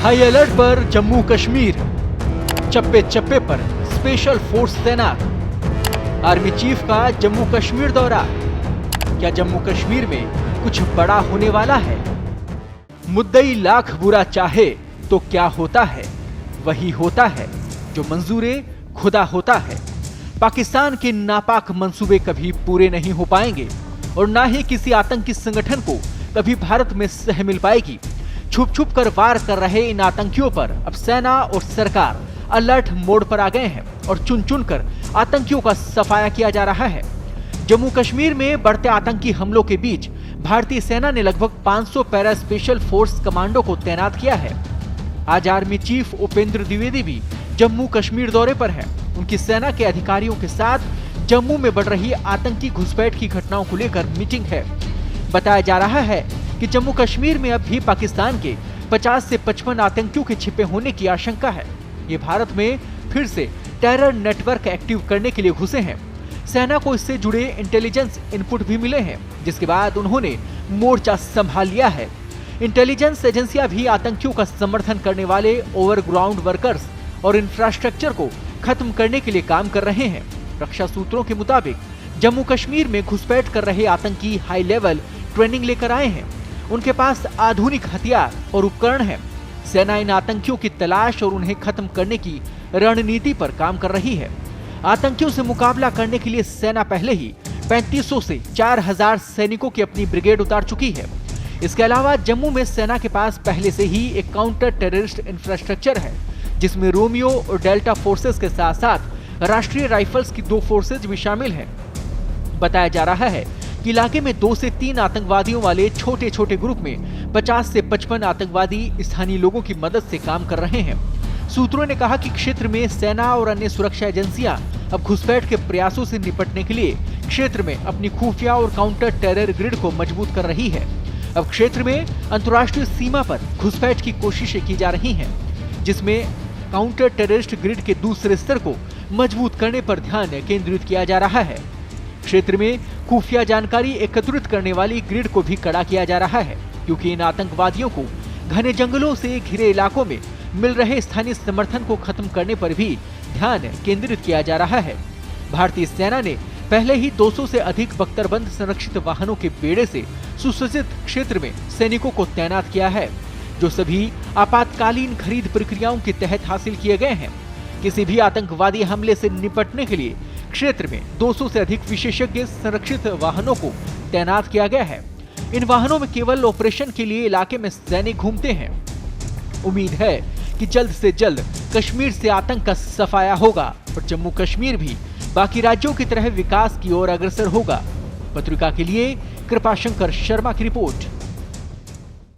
High alert पर जम्मू कश्मीर, चप्पे चप्पे पर स्पेशल फोर्स तैनात। आर्मी चीफ का जम्मू कश्मीर दौरा, क्या जम्मू कश्मीर में कुछ बड़ा होने वाला है? मुद्दई लाख बुरा चाहे तो क्या होता है, वही होता है जो मंजूरे खुदा होता है। पाकिस्तान के नापाक मंसूबे कभी पूरे नहीं हो पाएंगे और ना ही किसी आतंकी संगठन को कभी भारत में सह मिल पाएगी। छुप छुप कर वार कर रहे इन आतंकियों पर अब सेना और सरकार अलर्ट मोड पर आ गए हैं और चुन चुन कर आतंकियों का सफाया किया जा रहा है। जम्मू कश्मीर में बढ़ते आतंकी हमलों के बीच भारतीय सेना ने लगभग 500 पैरा स्पेशल फोर्स कमांडो को तैनात किया है। आज आर्मी चीफ उपेंद्र द्विवेदी भी जम्मू कश्मीर दौरे पर है। उनकी सेना के अधिकारियों के साथ जम्मू में बढ़ रही आतंकी घुसपैठ की घटनाओं को लेकर मीटिंग है। बताया जा रहा है कि जम्मू कश्मीर में अब भी पाकिस्तान के 50 से 55 आतंकियों के छिपे होने की आशंका है। ये भारत में फिर से टेरर नेटवर्क एक्टिव करने के लिए घुसे हैं। सेना को इससे जुड़े इंटेलिजेंस इनपुट भी मिले हैं, जिसके बाद उन्होंने मोर्चा संभाल लिया है। इंटेलिजेंस एजेंसियां भी आतंकियों का समर्थन करने वाले ओवरग्राउंड वर्कर्स और इंफ्रास्ट्रक्चर को खत्म करने के लिए काम कर रहे हैं। रक्षा सूत्रों के मुताबिक जम्मू कश्मीर में घुसपैठ कर रहे आतंकी हाई लेवल ट्रेनिंग लेकर आए हैं। उनके पास आधुनिक हथियार और उपकरण हैं। सेना इन आतंकियों की तलाश और उन्हें खत्म करने की रणनीति पर काम कर रही है। आतंकियों से मुकाबला करने के लिए सेना पहले ही 3500 से 4000 सैनिकों की अपनी ब्रिगेड उतार चुकी है। इसके अलावा जम्मू में सेना के पास पहले से ही एक काउंटर टेररिस्ट इंफ्रास्ट्रक्चर है, जिसमें रोमियो और डेल्टा फोर्सेस के साथ साथ राष्ट्रीय राइफल्स की 2 फोर्सेज भी शामिल हैं। बताया जा रहा है कि इलाके में 2 से 3 आतंकवादियों वाले छोटे छोटे ग्रुप में 50 से 55 आतंकवादी स्थानीय लोगों की मदद से काम कर रहे हैं। सूत्रों ने कहा कि क्षेत्र में सेना और अन्य सुरक्षा एजेंसियां अब घुसपैठ के प्रयासों से निपटने के लिए क्षेत्र में अपनी खुफिया और काउंटर टेरर ग्रिड को मजबूत कर रही है। अब क्षेत्र में अंतर्राष्ट्रीय सीमा पर घुसपैठ की कोशिशें की जा रही हैं, जिसमें काउंटर टेररिस्ट ग्रिड के दूसरे स्तर को मजबूत करने पर ध्यान केंद्रित किया जा रहा है। क्षेत्र में खुफिया जानकारी एकत्रित करने वाली ग्रिड को भी कड़ा किया जा रहा है, क्योंकि इन आतंकवादियों को घने जंगलों से घिरे इलाकों में मिल रहे स्थानीय समर्थन को खत्म करने पर भी ध्यान केंद्रित किया जा रहा है। भारतीय सेना ने पहले ही 200 से अधिक बख्तरबंद संरक्षित वाहनों के बेड़े से सुसज्जित क्षेत्र में सैनिकों को तैनात किया है, जो सभी आपातकालीन खरीद प्रक्रियाओं के तहत हासिल किए गए हैं। किसी भी आतंकवादी हमले से निपटने के लिए क्षेत्र में 200 से अधिक विशेषज्ञ संरक्षित वाहनों को तैनात किया गया है। इन वाहनों में केवल ऑपरेशन के लिए इलाके में सैनिक घूमते हैं। उम्मीद है कि जल्द से जल्द कश्मीर से आतंक का सफाया होगा और जम्मू कश्मीर भी बाकी राज्यों की तरह विकास की ओर अग्रसर होगा। पत्रिका के लिए कृपाशंकर शर्मा की रिपोर्ट।